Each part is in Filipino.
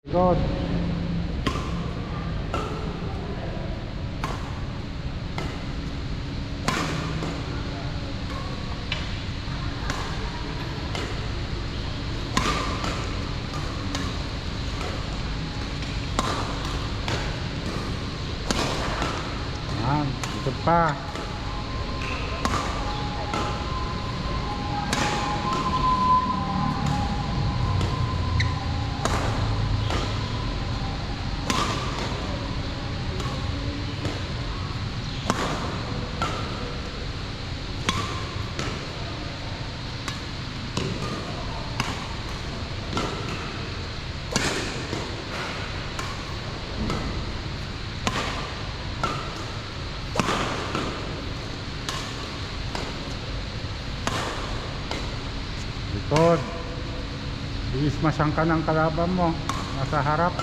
Good. Yan, dito pa. Likod. Biis masyangka ng kalaban mo. Nasa harap.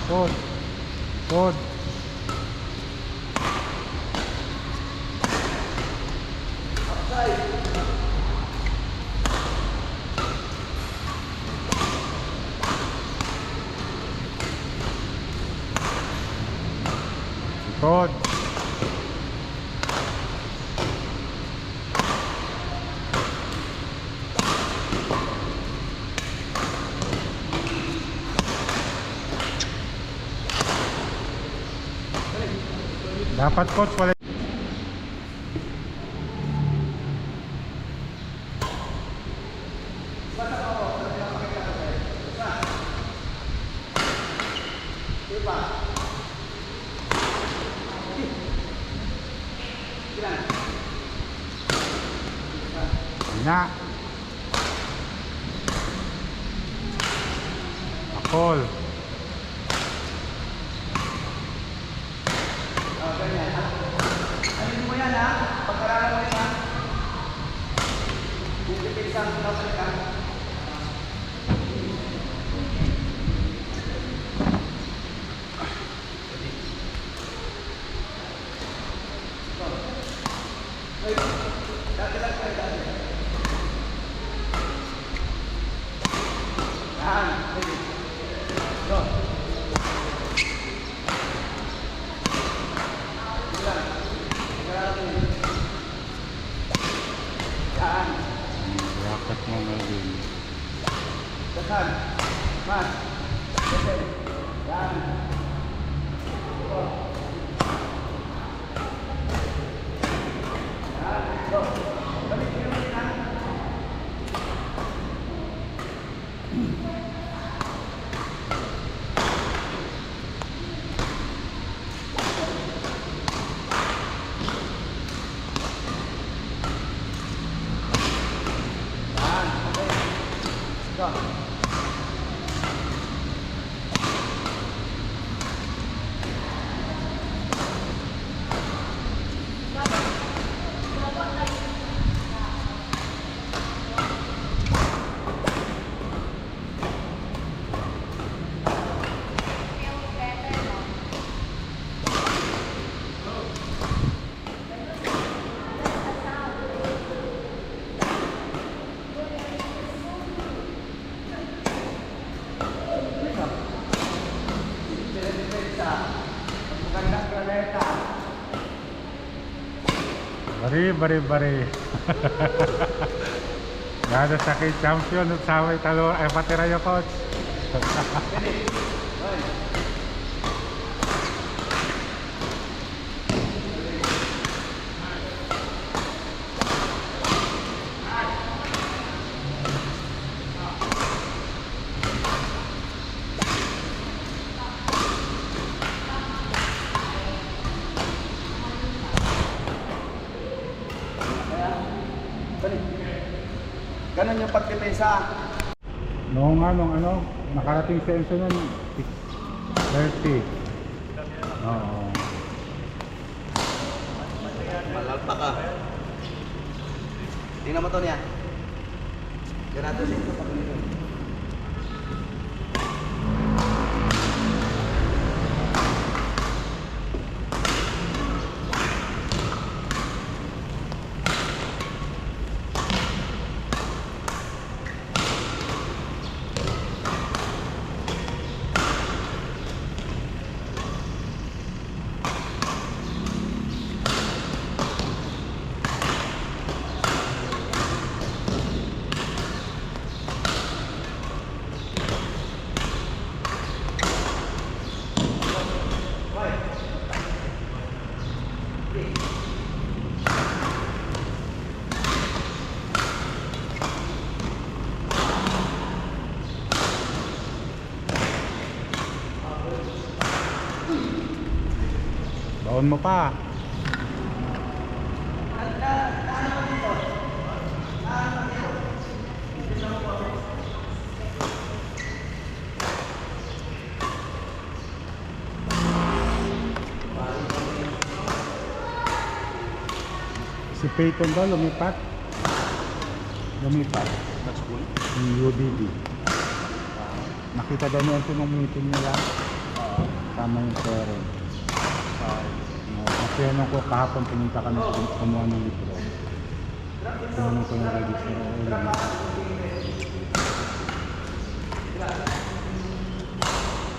Likod. Likod. Likod. Dapat coach wala. Na. Akol. Ano mo yan ha? Pagkaralan mo yan ha? Kung pipilisang pinapalik ka. Dati lang kayo dati. Yan. Go. Rakat mo ngayon. Tekan. Mas. Tekan. Yan. Go. Yan. Go. Magandang planeta. Bari. Gada sa kay champion at saway talo ay patirayo coach. Ready? Hoy. Balik. Ganun yung pagdepensa. Nung nakarating sa Enzo nun 30. Oo. Malalpa ka. Tingnan mo to niya. Ganado siya ito pag ganito. Baon mo pa. Si Peyton daw lumipat. That's cool. Yung UDB. Nakita daw niya ito nung meeting nila. Tama yung parent. Kasi ano ko kahapon pumunta kami kumuha ng libro. Tinanong ko yung register.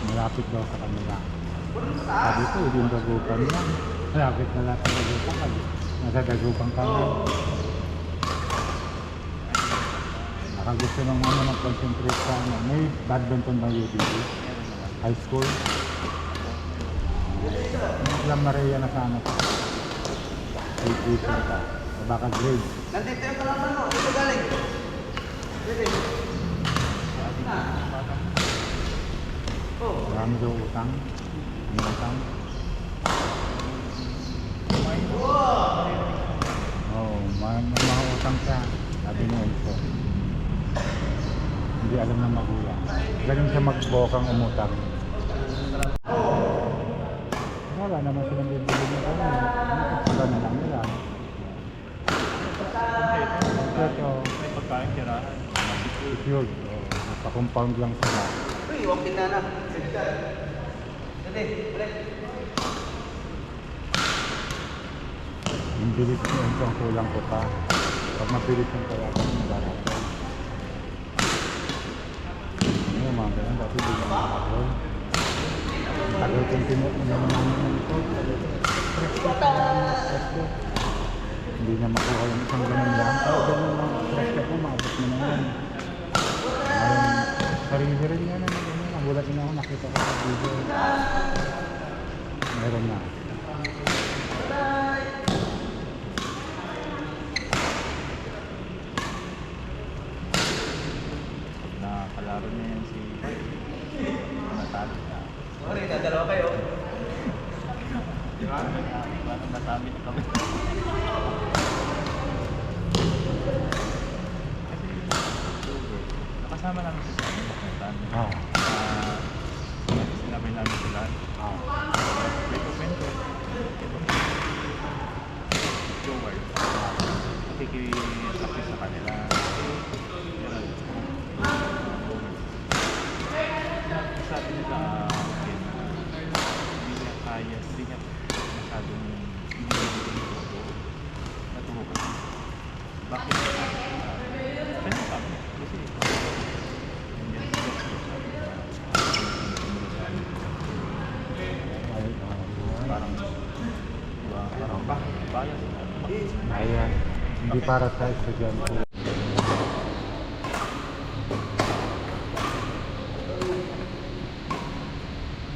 Malapit daw sa kanila. Sabi ko, yung dagupan yan. Malapit na lahat ng dagupan. Nasa dagupan kami. Nakagusto ng mag-concentrate sa may badminton na UDB. High school. La Maria na sana pa. Ay, ka. Baka grade. Nandito yung kalaban mo. Dito galing. Ready? Oh. Marami daw utang. May utang. Oh, may mga utang siya. Sabi niya ito. Hindi alam ng magulang. Galing siya magbokang umutang. Wala naman silang bibili na kami. Wala na lang nila. Ito, May pagkain tirahan. secured. Nagpa-compound lang sila. Uy, huwag tinana. Ready? Balik. Yung bilis niya ito ang kulang ko pa. Pag mabilis yung kaya ko ng barat. Ano mga ganun, dati hindi na makakagol. Tagal kong naman namin ito. Hindi na makuha yung isang ganun lang. Pero ganun lang, presto ko, maabot mo na yan. Sarili rin yan, ganun. Nagulat din ako, nakita ko sa video. Meron na. Nakalaro niya yan si Natalo na. Sorry, dadalawa kayo. Di ba? Parang natamit kami. Kasi nakasama namin sa amin baknetan. Sinabay namin sila. May kumento. Joward. Nakikipraktis sa kanila. Sabi nila hindi niya kaya, hindi niya masyadong naturo kasi. Bakit? Kasi sabi, kasi parang parang bias. Ayan. Hindi para sa estudyante.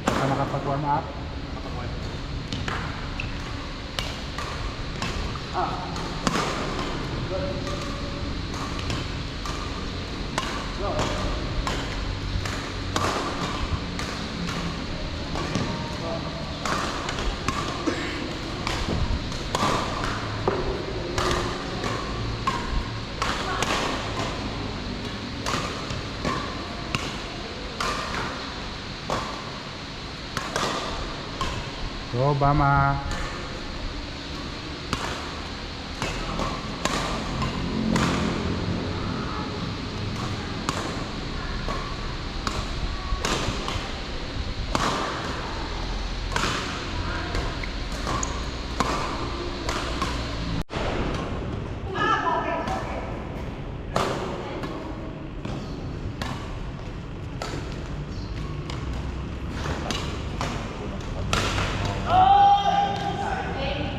Ka nakapag-warm up? Go, Bama.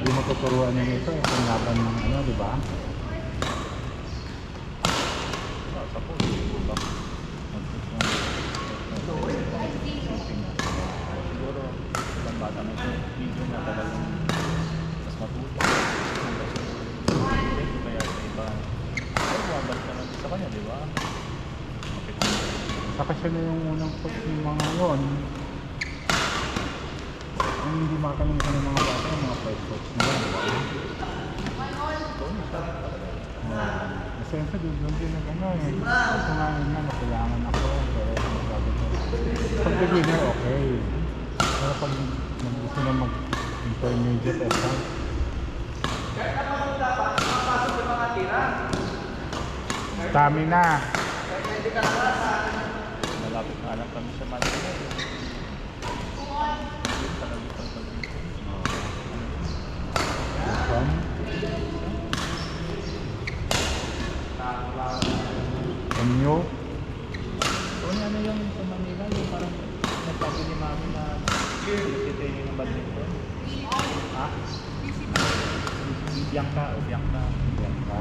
Hindi matuturuan niya ito. Itong laban ng ano, di ba? Sa po, siguro ibang bata na ito, video na talagang mas matuto. Kaya sa iba, ay bumabalik naman sa kanya, di ba? Saka siya na yung unang coach ng mga yun. Ang hindi makakalimutan ng mga bata, yung mga first coach nila, di ba? Siyempre, doon din na gano'n eh. Kasi nga yun na, kailangan ako. Pero sabi ko, pag beginner, okay. Pero pag gusto na mag-intermediate exam, stamina. Malapit na lang kami sa Manila. Enyo. So, ano yung sa Manila, yung parang nagsabi ni Mami na nagtitraining ng badminton? Ha? Bianca o Bianca? Bianca.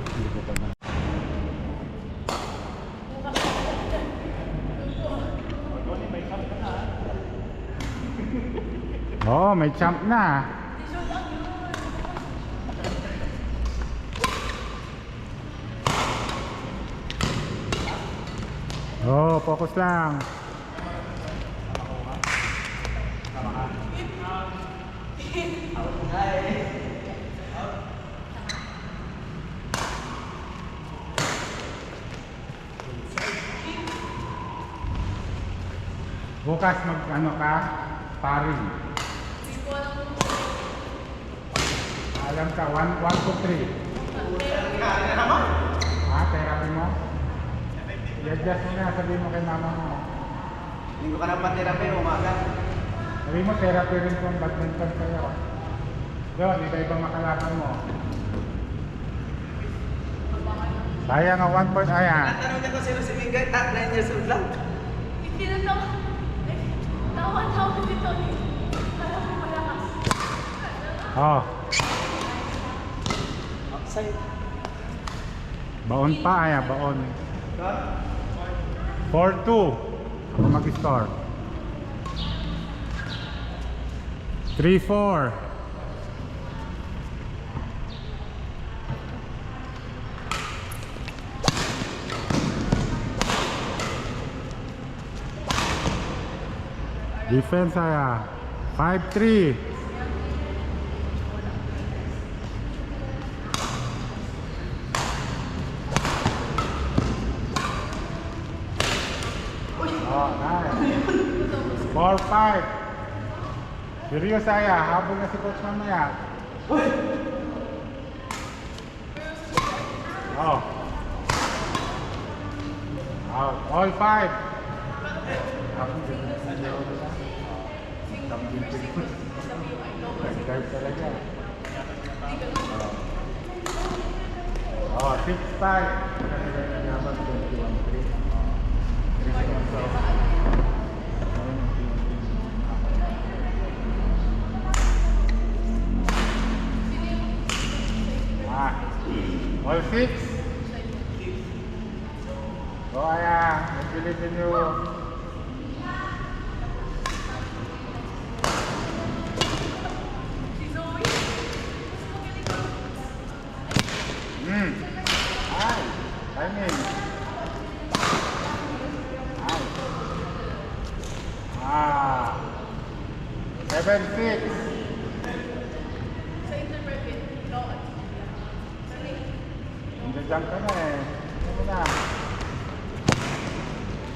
Hindi ko pa na. May champ ka na. Oo, may champ na. Oh, focus lang. Bukas mag-ano ka? Paring. Alam ka, 1, 2, 3. Ah, therapy mo? I-adjust mo na, sabihin mo kay mama mo. Linggo ka na pa-therapy, umaga. Sabihin mo, therapy rin kung badminton kayo. Yun, iba-ibang makalaban mo. Kaya nga 1 point, ayan. Tanong niya kung sino si Mingay, 9 years old lang. Tawa-tawa dito ni. Parang malakas. Oh, Outside. baon pa, ayan, baon. 4-2. Ako mag-score. 3-4. Defense saya 5-3. Oh, nice. 4-5. Seryoso saya, habol na si coach mamaya. Oh. Out. All 5. Ako din. Nag-drive talaga. Oh, 6-5. 6. Go, Aya. I believe in you. Si Zoe. Mas magaling ko. Ay, timing. Ay. 7-6. Sa interpret, no at Sorry. Nandiyan ka na eh. Ano na?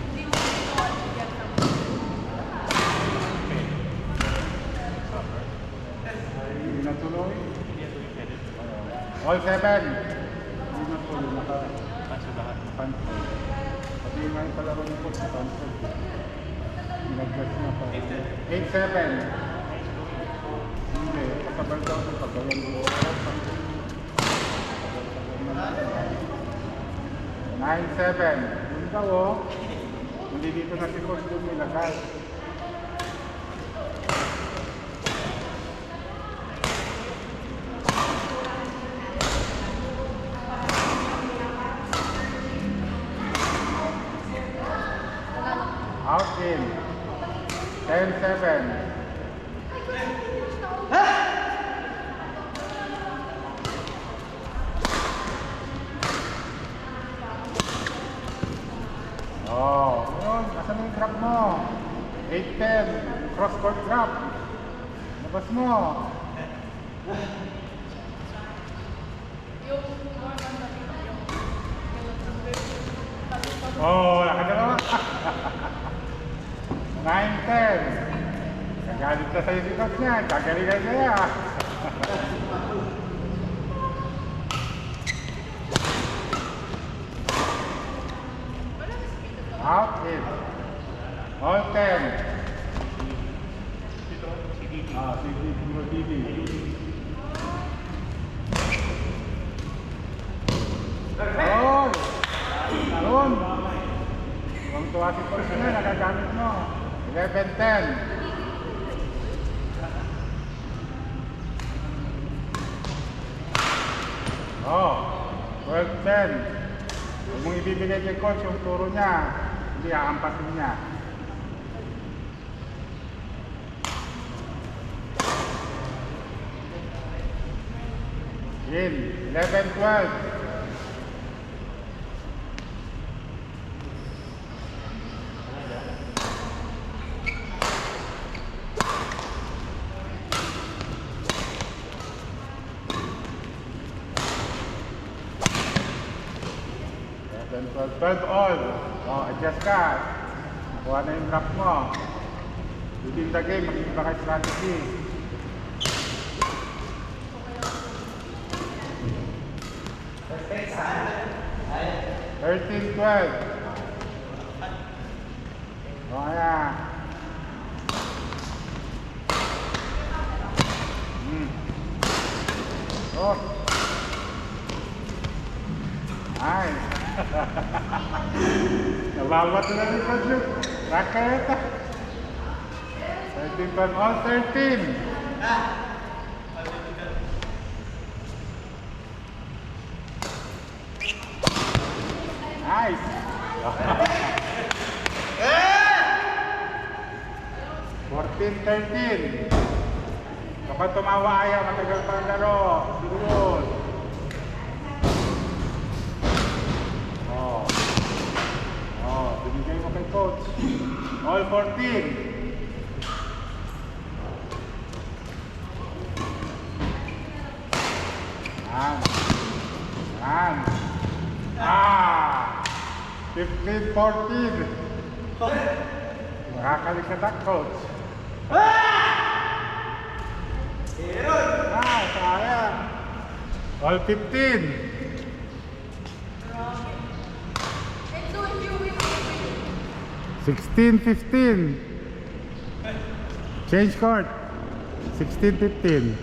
Hindi mo no at yan na. Hindi na tuloy. All 7. Hindi na tuloy. Naka-cancel. Pati nga yung palaro ng coach, cancel. Nag-guess na pa. 8-7. Hindi, kasabal daw ng pagawang buo. 9-7. Yun daw oh. Hindi dito na si coach doon nilagay. Out in. 10-7. Oh, yun. Asan yung drop mo? 8-10. Cross court drop. Labas mo. Yung more than the yung Oh, nakadalawa. 9-10. Nagalit na sa'yo si coach niya. Kagalingan niya. Out in. All 10. Si Didi. Oh! Doon. Kung tuwa si coach niya, nagagamit mo. 11-10. Oh, 12-10. Huwag mong ibibigay kay coach yung turo niya. Hindi aampasin niya. In 11-12. Then 12 all. Oh, adjust ka. Nakuha na yung drop mo. Within the game, mag-iba ka strategy. Perfect saan? 13-12. Oh, ayan. Oh. Nice. Nabawat na rin ko dyan. Racket. 13-12 all 13. Nice. 14-13. Kapag tumawa ayaw, matagal pa ang laro. Sigurod. Oh, binigay mo kay coach. All 14. Yan. 15-14. Nakakalikot coach. Sayang. All 15. And so if you win, 16-15. Change court. 16-15.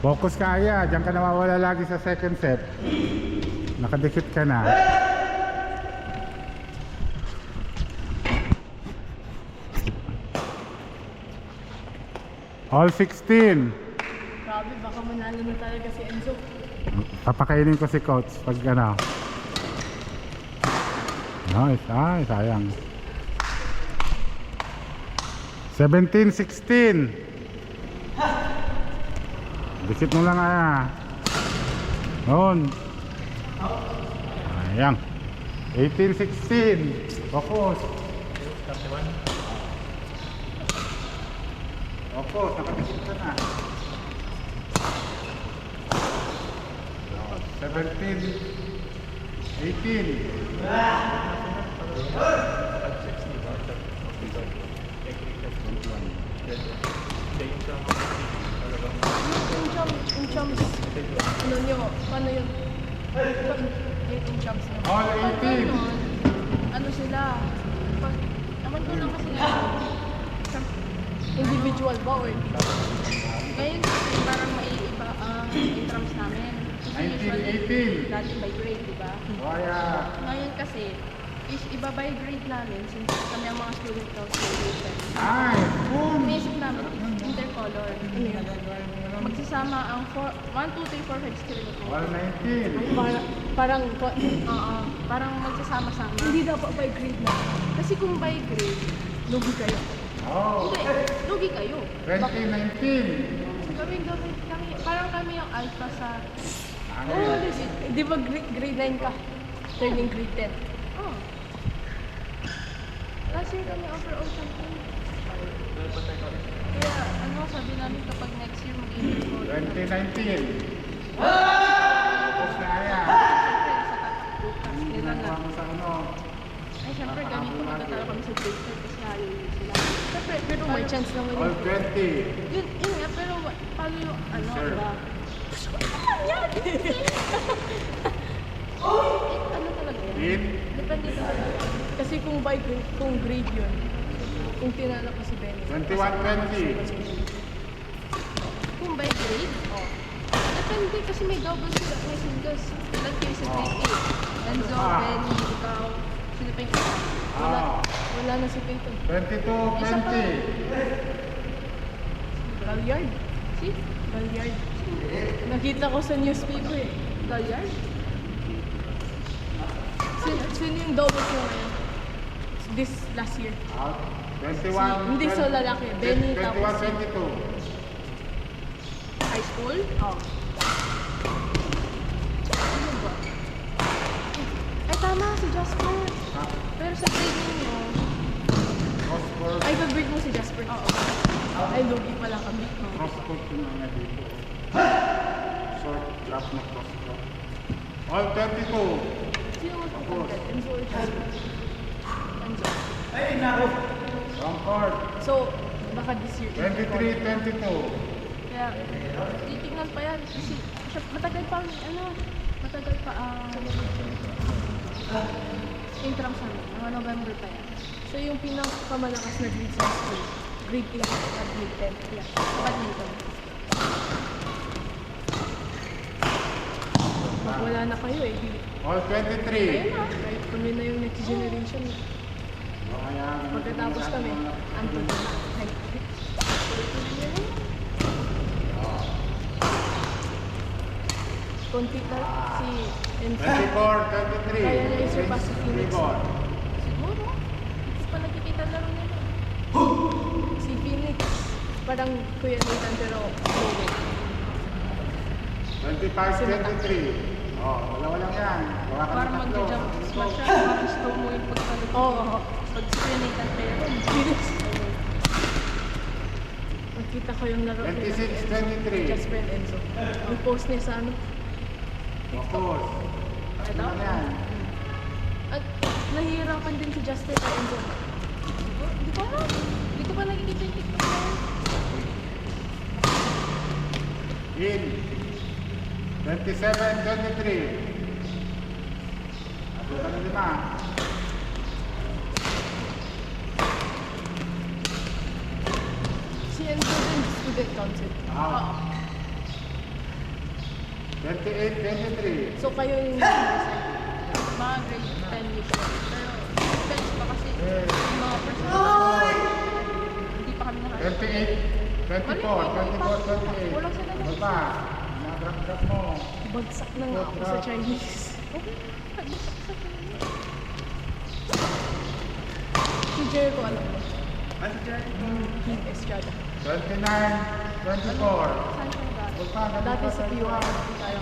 Focus ka Aya. Diyan ka nawawala lagi sa second set. Nakadikit ka na. All 16. grabe, baka manalo na talaga si Enzo. Papakainin ko si coach pag ano. Nice. Ay, sayang. 17-16. Bisit mo lang Noon. Sayang. 18-16. Focus. Focus. Nakabisit ka na. 17-18. Yung chums, ano nyo, paano yun? Yung chums nyo. All Pag 18. ganun, ano sila? Pag, naman ko lang kasi individual ba or ngayon kasi parang maiiba ang intrams namin. Kasi usually, 19-18. dati by grade, di ba? Kaya. Ngayon kasi, is iba by grade namin since kami ang mga student council. Ay, boom. Inisip namin, intercolor. Magsasama ang 1, 2, 3, 4, 5 skill ko. All 19. Parang, parang magsasama-sama. Hindi dapat by grade na. Kasi kung by grade, lugi kayo. Oh. Hindi, lugi kayo. 20-19. Gawin kami, parang kami yung alpha sa... Ano Oh, yan? legit. Di ba grade 9 ka? Turning grade 10. Oh. Last year kami overall champion. Kaya ano, sabi namin kapag next year mag-intercall. 20-19. Tapos na yan. Siyempre, sa bukas nila na. Ginagawa mo sa ano. Ay, siyempre, ganito magkatalo kami sa grade 10 kasi hayo sila. Siyempre, pero may chance naman All yun. 20. Yun nga, pero paano yung ano, Sir. diba? Ano yan? Ano talaga yan? In. Depende talaga. Kasi kung by grade, kung grade yun, kung tinalo ko si Benny. 21-20. Kung by grade, depende kasi may double sila, may singles. Ilan kayo sa grade 8? Enzo, Benny, ikaw, sino pa yung isa? Wala na si Peyton. 22-20. Galyard. Si? Galyard. Nakita ko sa newspaper eh. Galyard? Sino yung doubles mo ngayon? This last year. Out. 21. Hindi so lalaki. Benny tapos 21-22. high school? Oo. Ano ba? Ay tama, si Jasper. Pero sa grade ninyo, Cross-court. ay pag-grade mo si Jasper. Oo. Ay, lugi pala kami. Cross-court yung mga dito. Short drop na cross-court. All 22. Sino mo pagkakit? Enzo or Jasper? Enzo. Wrong court. So, baka this year. 23-22. Kaya, titignan pa yan. Kasi, matagal pa, matagal pa intrams namin. Mga November pa yan. So, yung pinakamalakas na grade sa school, grade 11 at grade 10. Yeah, badminton. Pag wala na kayo eh. All 23. Ayun na. Kahit kami na yung next generation. Pagkatapos kami, andun na. Ay, konti na si NC. 24-23. Kaya niya i-surpass si Phoenix. Rebound. Siguro. Hindi pa nakikita laro nila. Si Phoenix. Parang Kuya Nathan pero lower. 25-23. Oh, wala lang yan. Gawa ka Parang ng tatlo. mag-jump smash siya. Parang slow mo yung pagkalit. Oo. Pag si Kuya Nathan pero Phoenix. Nakita ko yung laro nila. 26-23. Jasper and Enzo. Ang post niya sa ano. Focus. Ito? Ano yan? At nahihirapan din si Justin at Enzo. Hindi ko alam. Hindi ko pa nakikita yung TikTok na yun. In. 27-23. Ato ka ng 5. Si Enzo din, student council. Ah. 28-23. So kayo yung nag-decide. Mga grade 10 usually. Pero depends pa kasi yung mga personal. Hindi pa kami nakakita. 28, 24, 24, 28. Kulang sila na. Ano ba? Mga drop mo. Bagsak na nga ako sa Chinese. Si Jericho, alam mo. Ano dyan? King Estrada. 29, 24. Saan siya Basta, dati sa PUR. Tayo.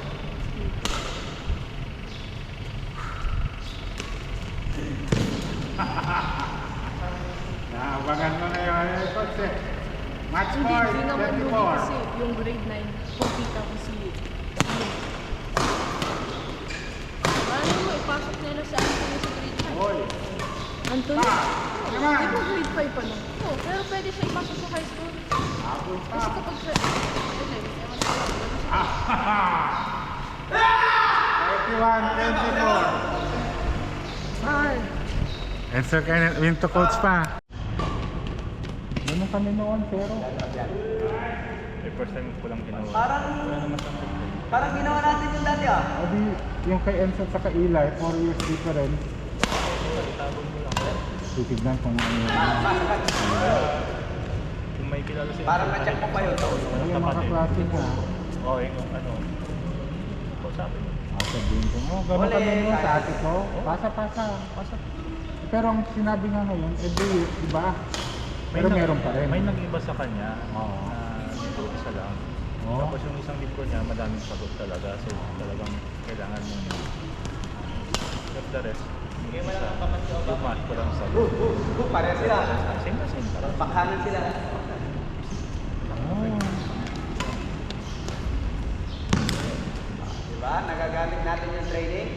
Naabangan mo na yung coach eh. Match Hindi, point, hindi naman huli 24. kasi yung grade 9, pagkita ko si Paano mo, ipasok nila sa Anthony sa grade 9? Hoy, Anthony? naman. Di ba grade 5 pa nun? Oo, pero pwede siya ipasok sa high school. habol pa. Kasi kapag siya, okay, ewan ko lang, ganun siya. 31, 24. Answer kayo na, win to coach pa. Ganun kami noon, pero Eh, first time ko lang ginawa. Parang, Wala naman sa parang ginawa natin yung dati ah. adi, yung kay Enzo sa kay Eli, 4 years difference. Itabon mo lang. Titignan kung ano yun. Kung may kilala siya. Parang na-check mo pa yun. Ano yung mga kaklase mo? Oo, yung ano. O, sabi mo. Sabihin ko, oh, gano'n Wala kami eh, noon sa kaya. ate ko. Pasa-pasa. Pero ang sinabi nga ngayon, every week, iba. Pero meron pa rin. May nag-iba sa kanya Oo. na dito isa lang. Oo. Tapos yung isang libro niya, madaming sagot talaga. So talagang kailangan mong but the rest. Yung math ko lang sagot. Pareha sila. Same na same. Parang Bakhanan sila. Oh. Diba? Nagagamit natin yung training.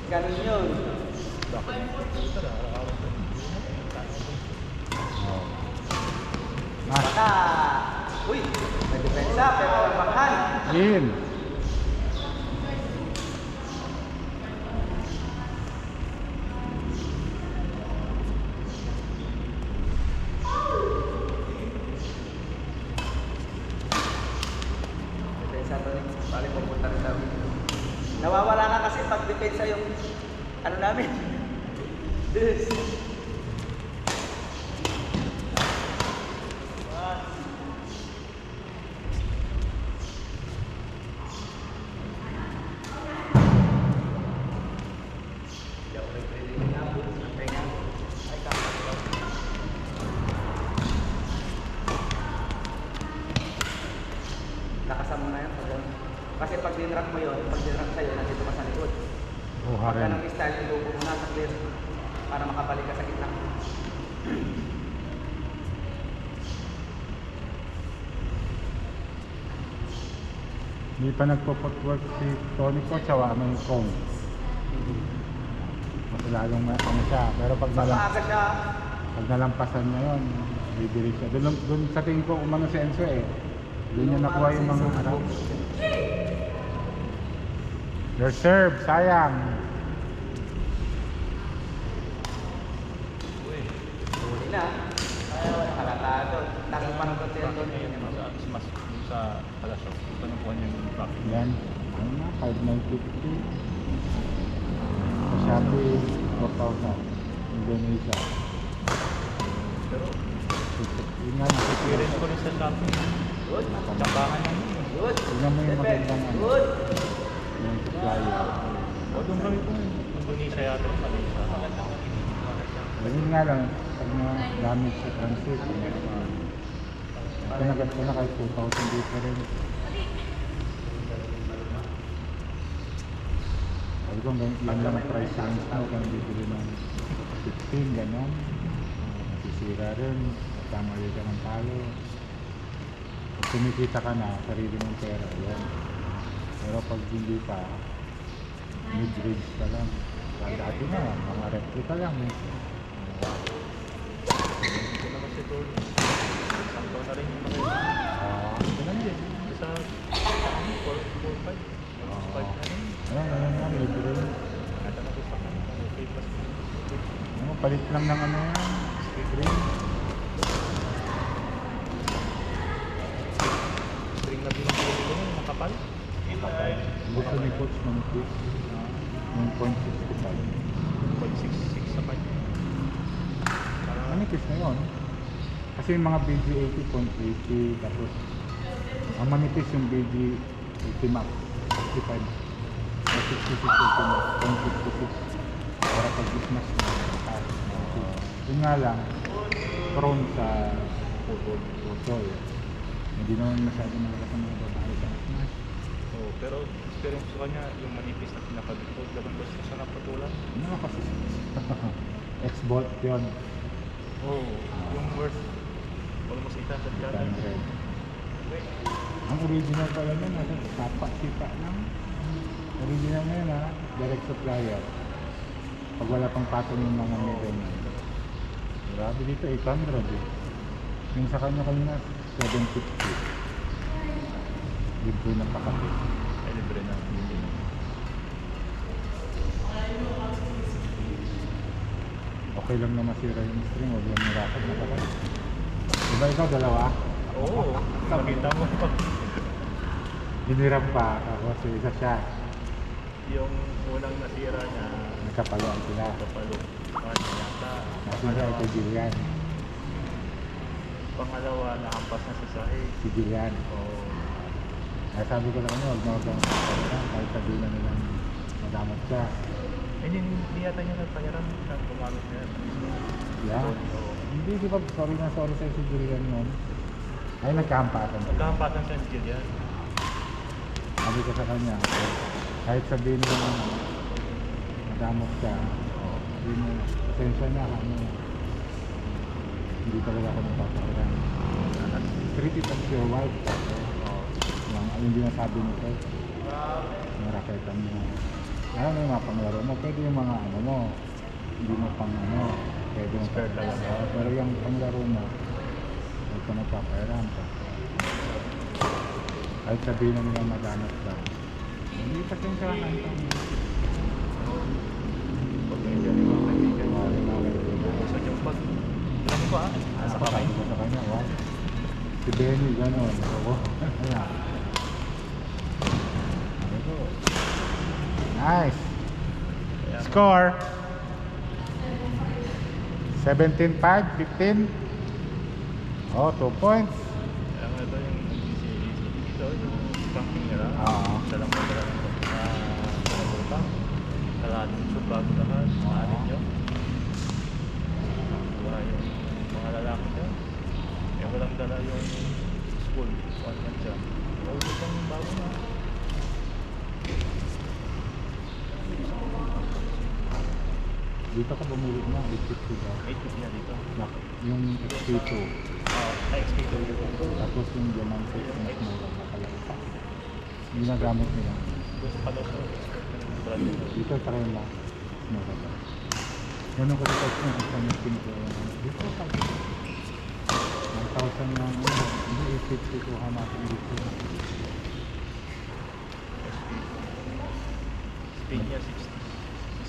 Ganun yun. Baka, uy, may depensa, pero walang bakhan. In. Depensa to rin. Bali, pupunta rin namin. Nawawala na kasi pag depensa yung ano namin. This. Lakasan mo na yan. Kasi pag dinrap mo yun, pag dinrap sa'yo, nandito ka sa likod. Buha Pagka rin. ng style, ilubo mo na sa clear para makabalik ka sa gitna. Hindi pa nagpo-footwork si Tony ko, tsawa may kong. Mas lalong ano siya. Pero pag, Mas maaga siya. pag nalampasan niya yun, bibili siya. Doon sa tingin ko umano si Enzo eh. Doon niya nakuha yung mga ano. Your serve, sayang. Huli na. Halatado. Nasa parang konti ang doon. mas sa palasyo. Ito na po yung traffic. Yan. Ano na, 5,950. Sa Shopee, 4,000. Indonesia. Pero Yun nga, experience ko rin sa shopping. Good. Tsambahan namin. Good. tingnan mo yung magandang ano, Good. yung supplier. O, doon kami po. Indonesia yata yung Malaysia. Yun nga lang, pag nagamit sa transit, pinagat ko na kahit 2,000 difference. Sabi ko, yan lang ang price range mo kung bibili ng 15, gano'n. Nasisira rin, tamali ka ng talo. Pag kumikita ka na, sarili mong pera, yan. Pero pag hindi pa, mid-range ka lang. Dati na, mga replica lang eh. Ito naman si Tony. Isang taon na rin yung Malaysia. Ganun din. Isa, 4-5. 5 na rin. Ano nga, mid-range. Nata na gusto ka. Okay, plus. Ano, palit lang ng ano yan, mid-range. String na binibili ko yung makapal. Gusto ni Coach manipis. Yung 0.65. 0.66 sa kanya. Manipis na yun. Kasi yung mga BG80, 0.80. Tapos, ang manipis yung BG80 Max. 65. 66 centimeters. 156. Para pag smash mo, taas. Yun nga lang, prone sa putol. Hindi naman masyado malakas ang mga babae sa smash. Oo, pero experience ko kanya, yung manipis na pinakabikot, laban ba siya naputulan? Ano kasi? X-bolt yun. Oo, yung worth almost 800 kada. 800. Ang original pala nun, nasa sipa lang. Original na yun ha, direct supplier. Pag wala pang patong yung mga meron. Grabe dito, 800 eh. Yung sa kanya kanina, 750. Libre ng pakapit. Ay, libre na. Hindi na. Okay lang na masira yung string, huwag lang nirakad na pala. Diba ikaw, dalawa? Oo, nakita mo pa. Hiniram pa, tapos isa siya. Yung unang nasira niya, Nagkapaluan sila. kapalo. Ano yata. Nasira ito Jillian. Pangalawa, nahampas na sa sahig. Si Jillian. Oo. Kaya sabi ko lang ano, huwag na huwag kang magpapaluan, kahit sabihin na nilang madamot siya. Hindi yata niya nagpayaran na gumamit niya. Yeah. Oo. Hindi, di ba, sorry na sorry sa'yo si Jillian nun. Ay, nagkahampatan sila. Nagkahampatan siya ni Jillian. Sabi ko sa kanya, kahit sabihin nila madamot siya, sabihin mo, pasensya na, ano, hindi talaga ako nagpapakiran. Treat it as your wife. Oo. Yung dinasabi nito, yung raketan mo. Ano yung mga panglaro mo, pwede yung mga ano mo, hindi mo pang ano, pwede yung Spare talaga. Pero yung panglaro mo, huwag ka nagpapakiran. Kahit sabihin na nila madamot ka, hindi pasensya ka ng Pag medyo ni mga kaibigan mo. Gusto niyong pag... Alam ko nasa kamay. Sabi ko sa kanya, wow. Si Benny, gano'n. Oo. Ayan. Sabi ko, nice. Kaya, Score. 17-5, 15. Oh, 2 points. kaya nga ito yung dito, yung camping nila. Oo. Dalang mo dala ng utang. Kalahating shoot bago lahat. Maanin nyo. Diba yung mga lalaki nyo. Kaya walang dala yung school. One month siya. Mausap lang yung bago na. Dito ka bumili na, 850 daw. 850 na dito. Yung XP2. XP to dito. Tapos yung diamante, mas mura na pala. Ginagamit nila. Gusto pa daw sa brand nito. Dito sa rin lang. Mura daw. Ganun ko dito yung isang skin ko. Dito pa. 1,000 lang. Hindi, 850 ko natin dito. Speed niya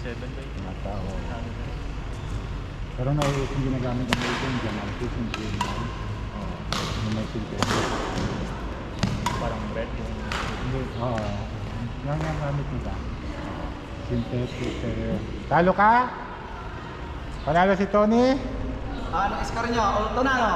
67 ba yun? Mga tao. Ano na? Pero naiulit yung ginagamit ng dito yung diamante, yung green line. Oo. Yung may synthetic. Parang red yung... Hindi, oo. Yan ang gamit nila. Synthetic. Talo ka? Panalo si Tony? Anong score nyo? O, ito na, no?